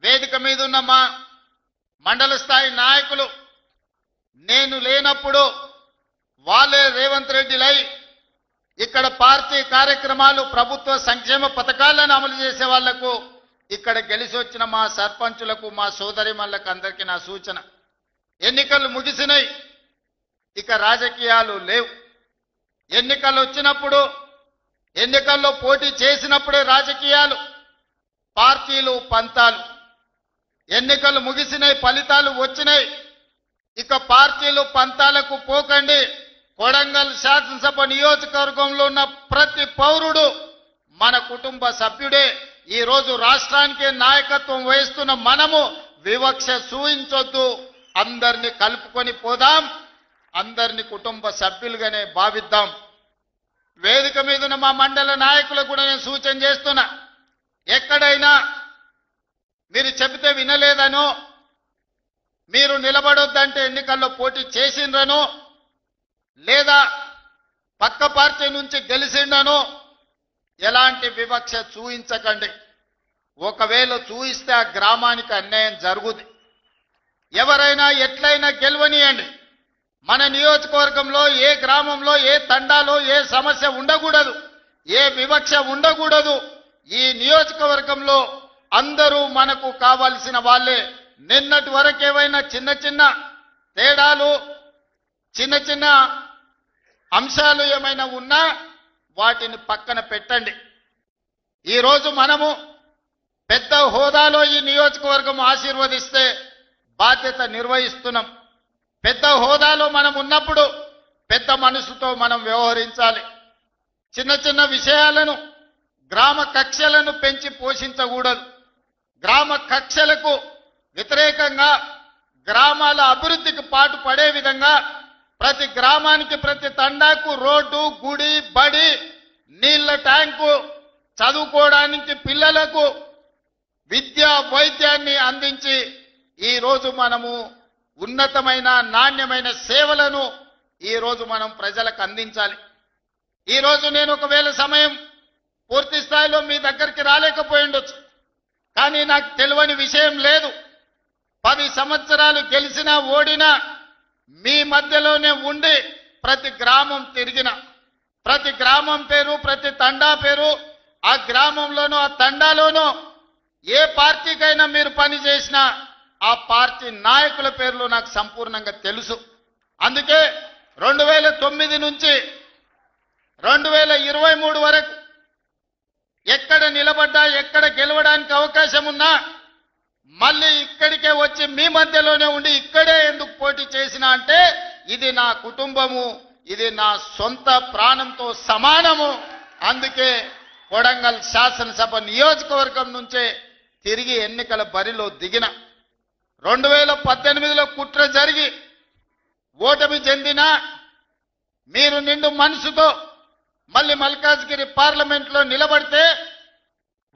వేదిక మీద ఉన్న మా మండల స్థాయి నాయకులు నేను లేనప్పుడు వాళ్ళే రేవంత్ రెడ్డిలై ఇక్కడ పార్టీ కార్యక్రమాలు ప్రభుత్వ సంక్షేమ పథకాలను అమలు చేసే వాళ్లకు ఇక్కడ గెలిచి వచ్చిన మా సర్పంచులకు మా సోదరిమణులకు అందరికీ నా సూచన, ఎన్నికలు ముగిసినాయి, ఇక రాజకీయాలు లేవు. ఎన్నికలు వచ్చినప్పుడు ఎన్నికల్లో పోటీ చేసినప్పుడే రాజకీయాలు, పార్టీలు పంతాలు. ఎన్నికలు ముగిసినాయి, ఫలితాలు వచ్చినాయి, ఇక పార్టీలు పంతాలకు పోకండి. కొడంగల్ శాసనసభ నియోజకవర్గంలో ఉన్న ప్రతి పౌరుడు మన కుటుంబ సభ్యుడే. ఈ రోజు రాష్ట్రానికి నాయకత్వం వహిస్తున్న మనము వివక్ష చూయించొద్దు, అందరినీ కలుపుకొని పోదాం, అందరినీ కుటుంబ సభ్యులుగానే భావిద్దాం. వేదిక మీద ఉన్న మా మండల నాయకులకు కూడా నేను సూచన చేస్తున్నా, ఎక్కడైనా మీరు చెబితే వినలేదనో, మీరు నిలబడొద్దంటే ఎన్నికల్లో పోటీ చేసిండ్రనో, లేదా పక్క పార్టీ నుంచి గెలిచిండనో ఎలాంటి వివక్ష చూయించకండి. ఒకవేళ చూయిస్తే ఆ గ్రామానికి అన్యాయం జరుగుతుంది. ఎవరైనా ఎట్లయినా గెలవనియండి. మన నియోజకవర్గంలో ఏ గ్రామంలో ఏ తండాలో ఏ సమస్య ఉండకూడదు, ఏ వివక్ష ఉండకూడదు. ఈ నియోజకవర్గంలో అందరూ మనకు కావాల్సిన వాళ్ళే. నిన్నటి వరకు ఏవైనా చిన్న చిన్న తేడాలు, చిన్న చిన్న అంశాలు ఏమైనా ఉన్నా వాటిని పక్కన పెట్టండి. ఈరోజు మనము పెద్ద హోదాలో ఈ నియోజకవర్గం ఆశీర్వదిస్తే బాధ్యత నిర్వహిస్తున్నాం. పెద్ద హోదాలో మనం ఉన్నప్పుడు పెద్ద మనసుతో మనం వ్యవహరించాలి. చిన్న చిన్న విషయాలను, గ్రామ కక్షలను పెంచి పోషించకూడదు. గ్రామ కక్షలకు వ్యతిరేకంగా గ్రామాల అభివృద్ధికి పాటు పడే విధంగా ప్రతి గ్రామానికి, ప్రతి తండాకు రోడ్డు, గుడి, బడి, నీళ్ల ట్యాంకు, చదువుకోవడానికి పిల్లలకు విద్య, వైద్యాన్ని అందించి ఈరోజు మనము ఉన్నతమైన నాణ్యమైన సేవలను ఈరోజు మనం ప్రజలకు అందించాలి. ఈరోజు నేను ఒకవేళ సమయం పూర్తి స్థాయిలో మీ దగ్గరికి రాలేకపోయి ఉండొచ్చు, కానీ నాకు తెలియని విషయం లేదు. 10 సంవత్సరాలు గెలిచినా ఓడినా మీ మధ్యలోనే ఉండి ప్రతి గ్రామం తిరిగిన, ప్రతి గ్రామం పేరు, ప్రతి తండా పేరు, ఆ గ్రామంలోనూ ఆ తండాలోనూ ఏ పార్టీకైనా మీరు పని చేసినా ఆ పార్టీ నాయకుల పేర్లు నాకు సంపూర్ణంగా తెలుసు. అందుకే 2009 నుంచి 2023 వరకు ఎక్కడ నిలబడ్డా, ఎక్కడ గెలవడానికి అవకాశం ఉన్నా మళ్ళీ ఇక్కడికే వచ్చి మీ మధ్యలోనే ఉండి ఇక్కడే ఎందుకు పోటీ చేసినా అంటే ఇది నా కుటుంబము, ఇది నా సొంత ప్రాణంతో సమానము. అందుకే కొడంగల్ శాసనసభ నియోజకవర్గం నుంచే తిరిగి ఎన్నికల బరిలో దిగిన. 2018లో కుట్ర జరిగి ఓటమి చెందినా మీరు నిండు మనసుతో మళ్ళీ మల్కాజ్గిరి పార్లమెంట్లో నిలబడితే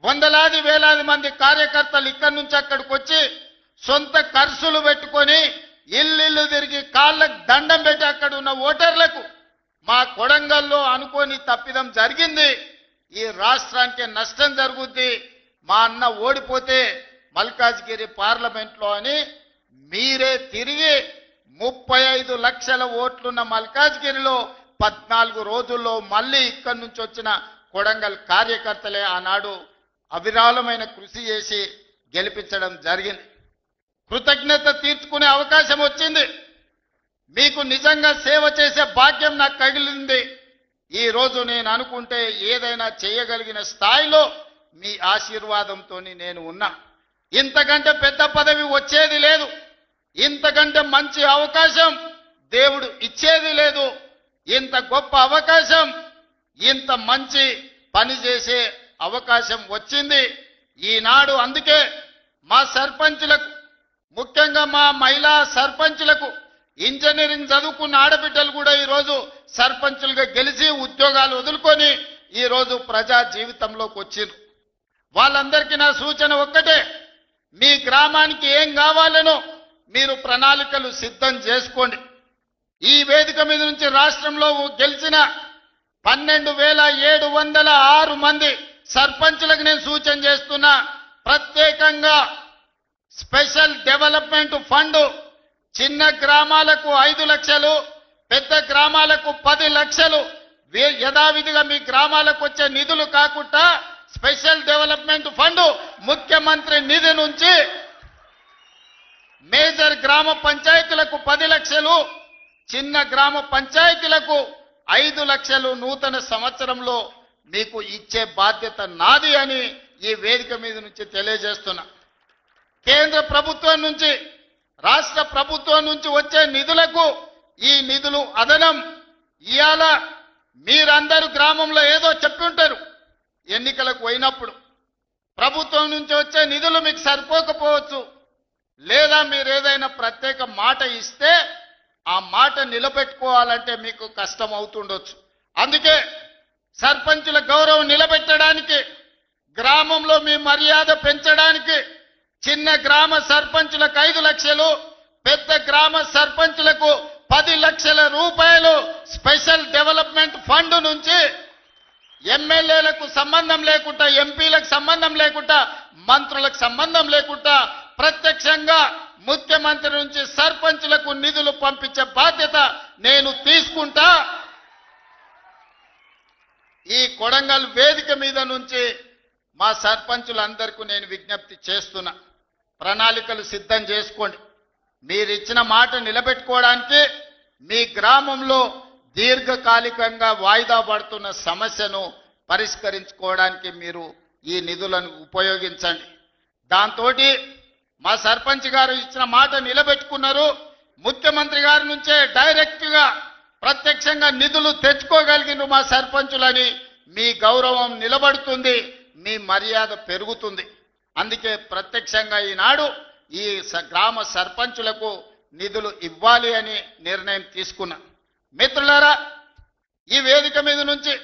వందలాది వేలాది మంది కార్యకర్తలు ఇక్కడి నుంచి అక్కడికి వచ్చి సొంత ఖర్చులు పెట్టుకొని ఇల్లు తిరిగి కాళ్ళకు దండం పెట్టి అక్కడ ఉన్న ఓటర్లకు మా కొడంగల్లో అనుకోని తప్పిదం జరిగింది, ఈ రాష్ట్రానికి నష్టం జరుగుద్ది, మా అన్న ఓడిపోతే మల్కాజ్గిరి పార్లమెంట్లో అని మీరే తిరిగి 35 లక్షల ఓట్లున్న మల్కాజ్గిరిలో 14 రోజుల్లో మళ్ళీ ఇక్కడి నుంచి వచ్చిన కొడంగల్ కార్యకర్తలే ఆనాడు అవిరాళమైన కృషి చేసి గెలిపించడం జరిగింది. కృతజ్ఞత తీర్చుకునే అవకాశం వచ్చింది. మీకు నిజంగా సేవ చేసే భాగ్యం నాకు కలిగింది. ఈ రోజు నేను అనుకుంటే ఏదైనా చేయగలిగిన స్థాయిలో మీ ఆశీర్వాదంతో నేను ఉన్నా. ఇంతకంటే పెద్ద పదవి వచ్చేది లేదు, ఇంతకంటే మంచి అవకాశం దేవుడు ఇచ్చేది లేదు. ఇంత గొప్ప అవకాశం, ఇంత మంచి పని చేసే అవకాశం వచ్చింది ఈనాడు. అందుకే మా సర్పంచులకు, ముఖ్యంగా మా మహిళా సర్పంచులకు, ఇంజనీరింగ్ చదువుకున్న ఆడబిడ్డలు కూడా ఈరోజు సర్పంచులుగా గెలిచి ఉద్యోగాలు వదులుకొని ఈరోజు ప్రజా జీవితంలోకి వచ్చిండ్రు. వాళ్ళందరికీ నా సూచన ఒక్కటే, మీ గ్రామానికి ఏం కావాలనో మీరు ప్రణాళికలు సిద్ధం చేసుకోండి. ఈ వేదిక మీద నుంచి రాష్ట్రంలో గెలిచిన 12,706 మంది సర్పంచులకు నేను సూచన చేస్తున్నా, ప్రత్యేకంగా స్పెషల్ డెవలప్మెంట్ ఫండ్ చిన్న గ్రామాలకు 5 లక్షలు, పెద్ద గ్రామాలకు 10 లక్షలు యథావిధిగా మీ గ్రామాలకు వచ్చే నిధులు కాకుండా స్పెషల్ డెవలప్మెంట్ ఫండ్ ముఖ్యమంత్రి నిధి నుంచి మేజర్ గ్రామ పంచాయతీలకు 10 లక్షలు, చిన్న గ్రామ పంచాయతీలకు 5 లక్షలు నూతన సంవత్సరంలో మీకు ఇచ్చే బాధ్యత నాది అని ఈ వేదిక మీద నుంచి తెలియజేస్తున్నా. కేంద్ర ప్రభుత్వం నుంచి, రాష్ట్ర ప్రభుత్వం నుంచి వచ్చే నిధులకు ఈ నిధులు అదనం. ఇవాళ మీరందరూ గ్రామంలో ఏదో చెప్పి ఉంటారు, ఎన్నికలకు పోయినప్పుడు ప్రభుత్వం నుంచి వచ్చే నిధులు మీకు సరిపోకపోవచ్చు, లేదా మీరు ఏదైనా ప్రత్యేక మాట ఇస్తే ఆ మాట నిలబెట్టుకోవాలంటే మీకు కష్టం అవుతుండొచ్చు. అందుకే సర్పంచుల గౌరవం నిలబెట్టడానికి, గ్రామంలో మీ మర్యాద పెంచడానికి చిన్న గ్రామ సర్పంచులకు 5 లక్షలు, పెద్ద గ్రామ సర్పంచులకు 10 లక్షల రూపాయలు స్పెషల్ డెవలప్మెంట్ ఫండ్ నుంచి ఎమ్మెల్యేలకు సంబంధం లేకుండా, ఎంపీలకు సంబంధం లేకుండా, మంత్రులకు సంబంధం లేకుండా ప్రత్యక్షంగా ముఖ్యమంత్రి నుంచి సర్పంచులకు నిధులు పంపించే బాధ్యత నేను తీసుకుంటా. ఈ కొడంగల్ వేదిక మీద నుంచి మా సర్పంచులందరికీ నేను విజ్ఞప్తి చేస్తున్నా, ప్రణాళికలు సిద్ధం చేసుకోండి. మీరు ఇచ్చిన మాట నిలబెట్టుకోవడానికి మీ గ్రామంలో దీర్ఘకాలికంగా వాయిదా పడుతున్న సమస్యను పరిష్కరించుకోవడానికి మీరు ఈ నిధులను ఉపయోగించండి. దాంతో మా సర్పంచ్ గారు ఇచ్చిన మాట నిలబెట్టుకున్నారు. ముఖ్యమంత్రి గారి నుంచే డైరెక్ట్గా ప్రత్యక్షంగా నిధులు తెచ్చుకోగలిగిన మా సర్పంచులని మీ గౌరవం నిలబడుతుంది, మీ మర్యాద పెరుగుతుంది. అందుకే ప్రత్యక్షంగా ఈనాడు ఈ గ్రామ సర్పంచులకు నిధులు ఇవ్వాలి అని నిర్ణయం తీసుకున్నా. మిత్రులారా, ఈ వేదిక మీద నుంచి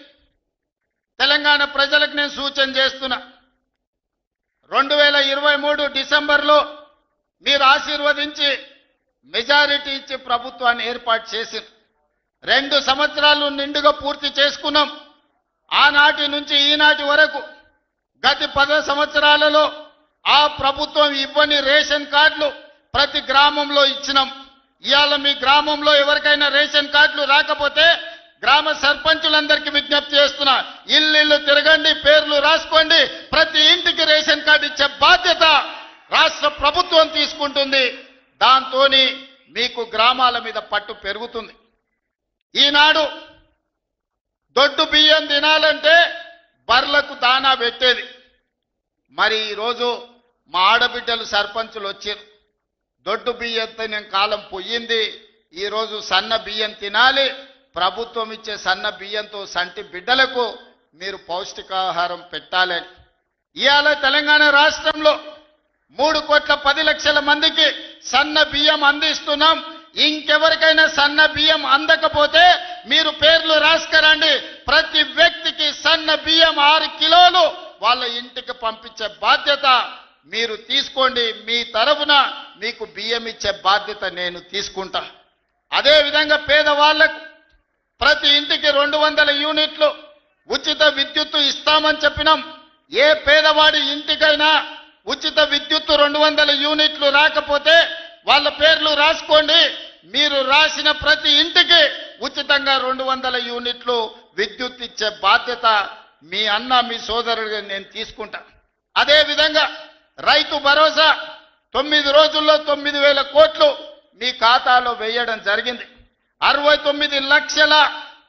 తెలంగాణ ప్రజలకు నేను సూచన చేస్తున్నా. 2023 డిసెంబర్లో మీరు ఆశీర్వదించి మెజారిటీ ఇచ్చి ప్రభుత్వాన్ని ఏర్పాటు చేసి 2 సంవత్సరాలు నిండుగా పూర్తి చేసుకున్నాం. ఆనాటి నుంచి ఈనాటి వరకు గత 10 సంవత్సరాలలో ఆ ప్రభుత్వం ఇవ్వని రేషన్ కార్డులు ప్రతి గ్రామంలో ఇచ్చినాం. ఇవాళ మీ గ్రామంలో ఎవరికైనా రేషన్ కార్డులు రాకపోతే గ్రామ సర్పంచులందరికీ విజ్ఞప్తి చేస్తున్నా, ఇల్లు తిరగండి, పేర్లు రాసుకోండి, ప్రతి ఇంటికి రేషన్ కార్డు ఇచ్చే బాధ్యత రాష్ట్ర ప్రభుత్వం తీసుకుంటుంది. దాంతో మీకు గ్రామాల మీద పట్టు పెరుగుతుంది. ఈనాడు దొడ్డు బియ్యం తినాలంటే బర్లకు దానా పెట్టేది. మరి ఈరోజు మా ఆడబిడ్డలు సర్పంచులు వచ్చారు, దొడ్డు బియ్యంతో నేను కాలం పోయింది, ఈరోజు సన్న బియ్యం తినాలి, ప్రభుత్వం ఇచ్చే సన్న బియ్యంతో సంటి బిడ్డలకు మీరు పౌష్టికాహారం పెట్టాలని. ఇవాళ తెలంగాణ రాష్ట్రంలో 3,10,00,000 మందికి సన్న బియ్యం అందిస్తున్నాం. ఇంకెవరికైనా సన్న బియ్యం అందకపోతే మీరు పేర్లు రాసుకరండి, ప్రతి వ్యక్తికి సన్న బియ్యం 6 కిలోలు వాళ్ళ ఇంటికి పంపించే బాధ్యత మీరు తీసుకోండి. మీ తరఫున మీకు బియ్యం ఇచ్చే బాధ్యత నేను తీసుకుంటా. అదేవిధంగా పేదవాళ్లకు ప్రతి ఇంటికి 200 యూనిట్లు ఉచిత విద్యుత్తు ఇస్తామని చెప్పినాం. ఏ పేదవాడి ఇంటికైనా ఉచిత విద్యుత్తు 200 యూనిట్లు రాకపోతే వాళ్ళ పేర్లు రాసుకోండి. మీరు రాసిన ప్రతి ఇంటికి ఉచితంగా 200 యూనిట్లు విద్యుత్ ఇచ్చే బాధ్యత మీ అన్న, మీ సోదరుడిగా నేను తీసుకుంటా. అదేవిధంగా రైతు భరోసా 9 రోజుల్లో 9,000 కోట్లు మీ ఖాతాలో వేయడం జరిగింది. 69 లక్షల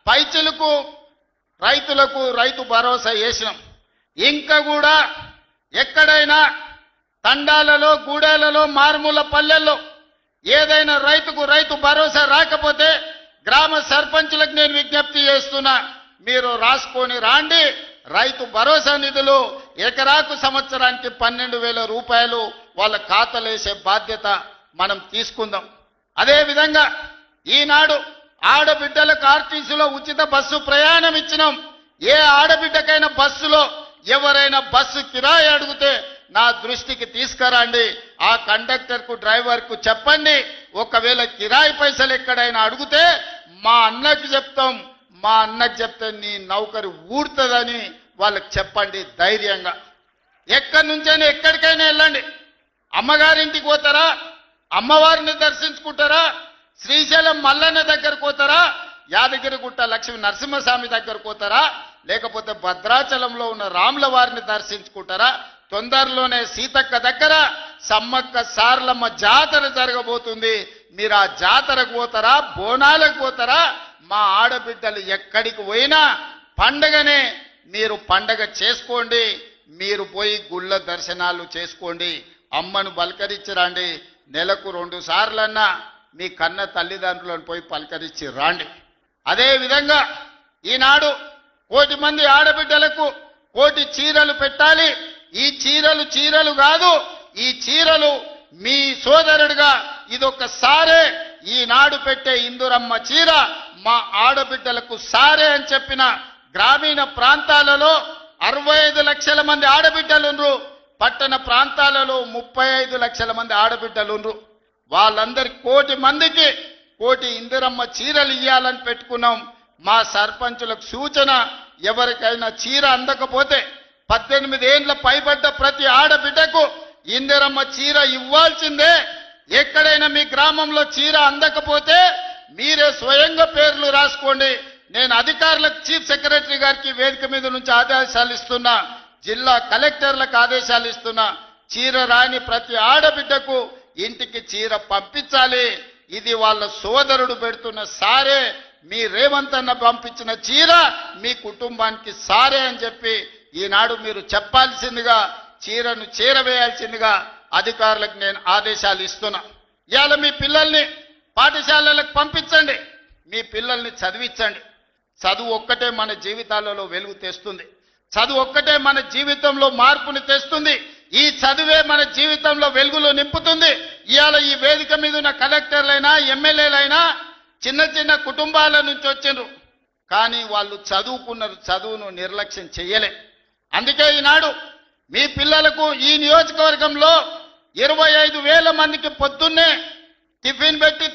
పైచిలకు రైతులకు రైతు భరోసా వేసినాం. ఇంకా కూడా ఎక్కడైనా తండాలలో, గూడెలలో, మారుమూల పల్లెల్లో ఏదైనా రైతుకు రైతు భరోసా రాకపోతే గ్రామ సర్పంచులకు నేను విజ్ఞప్తి చేస్తున్నా, మీరు రాసుకొని రాండి. రైతు భరోసా నిధులు ఎకరాకు సంవత్సరానికి 12,000 రూపాయలు వాళ్ళ ఖాతాలో వేసే బాధ్యత మనం తీసుకుందాం. అదేవిధంగా ఈనాడు ఆడబిడ్డలకు ఆర్టీసీలో ఉచిత బస్సు ప్రయాణం ఇచ్చినాం. ఏ ఆడబిడ్డకైనా బస్సులో ఎవరైనా బస్సు కిరాయి అడిగితే నా దృష్టికి తీసుకురండి. ఆ కండక్టర్కు, డ్రైవర్కు చెప్పండి, ఒకవేళ కిరాయి పైసలు ఎక్కడైనా అడిగితే మా అన్నకి చెప్తాం, మా అన్నకి చెప్తే నీ నౌకరి ఊడుతుందని వాళ్ళకి చెప్పండి ధైర్యంగా. ఎక్కడి నుంచైనా ఎక్కడికైనా వెళ్ళండి, అమ్మగారింటికి పోతారా, అమ్మవారిని దర్శించుకుంటారా, శ్రీశైలం మల్లన్న దగ్గరకు పోతారా, యాదగిరిగుట్ట లక్ష్మీ నరసింహస్వామి దగ్గరకు పోతారా, లేకపోతే భద్రాచలంలో ఉన్న రాముల వారిని దర్శించుకుంటారా? తొందరలోనే సీతక్క దగ్గర సమ్మక్క సార్లమ్మ జాతర జరగబోతుంది. మీరు ఆ జాతరకు పోతారా, బోనాలకు పోతారా? మా ఆడబిడ్డలు ఎక్కడికి పోయినా పండగనే మీరు పండగ చేసుకోండి. మీరు పోయి గుళ్ళ దర్శనాలు చేసుకోండి, అమ్మను పలకరించి రండి. నెలకు 2 సార్లన్నా మీ కన్న తల్లిదండ్రులను పోయి పలకరించి రండి. అదేవిధంగా ఈనాడు 1 కోటి మంది ఆడబిడ్డలకు 1 కోటి చీరలు పెట్టాలి. ఈ చీరలు కాదు, ఈ చీరలు మీ సోదరుడిగా ఇదొక్కసారే ఈనాడు పెట్టే ఇందురమ్మ చీర మా ఆడబిడ్డలకు సారే అని చెప్పిన గ్రామీణ ప్రాంతాలలో 65 లక్షల మంది ఆడబిడ్డలుండ్రు, పట్టణ ప్రాంతాలలో 35 లక్షల మంది ఆడబిడ్డలుండ్రు. వాళ్ళందరి 1 కోటి మందికి 1 కోటి ఇందిరమ్మ చీరలు ఇవ్వాలని పెట్టుకున్నాం. మా సర్పంచులకు సూచన, ఎవరికైనా చీర అందకపోతే 18 ఏండ్ల పైబడ్డ ప్రతి ఆడబిడ్డకు ఇందిరమ్మ చీర ఇవ్వాల్సిందే. ఎక్కడైనా మీ గ్రామంలో చీర అందకపోతే మీరే స్వయంగా పేర్లు రాసుకోండి. నేను అధికారులకు, చీఫ్ సెక్రటరీ గారికి వేదిక మీద నుంచి ఆదేశాలు ఇస్తున్నా, జిల్లా కలెక్టర్లకు ఆదేశాలు ఇస్తున్నా. చీర రాని ప్రతి ఆడబిడ్డకు ఇంటికి చీర పంపించాలి. ఇది వాళ్ళ సోదరుడు పెడుతున్న సారే, మీ రేవంత్ అన్న పంపించిన చీర మీ కుటుంబానికి సారే అని చెప్పి ఈనాడు మీరు చెప్పాల్సిందిగా, చీరను చేరవేయాల్సిందిగా అధికారులకు నేను ఆదేశాలు ఇస్తున్నా. ఇవాళ మీ పిల్లల్ని పాఠశాలలకు పంపించండి, మీ పిల్లల్ని చదివించండి. చదువు ఒక్కటే మన జీవితాలలో వెలుగు తెస్తుంది. చదువు ఒక్కటే మన జీవితంలో మార్పుని తెస్తుంది. ఈ చదువే మన జీవితంలో వెలుగులు నింపుతుంది. ఇవాళ ఈ వేదిక మీద ఉన్న కలెక్టర్లైనా, ఎమ్మెల్యేలైనా చిన్న చిన్న కుటుంబాల నుంచి వచ్చిండ్రు, కానీ వాళ్ళు చదువుకున్నారు, చదువును నిర్లక్ష్యం చెయ్యలే. అందుకే ఈనాడు మీ పిల్లలకు ఈ నియోజకవర్గంలో 25,000 మందికి పొద్దున్నే టిఫిన్ పెట్టి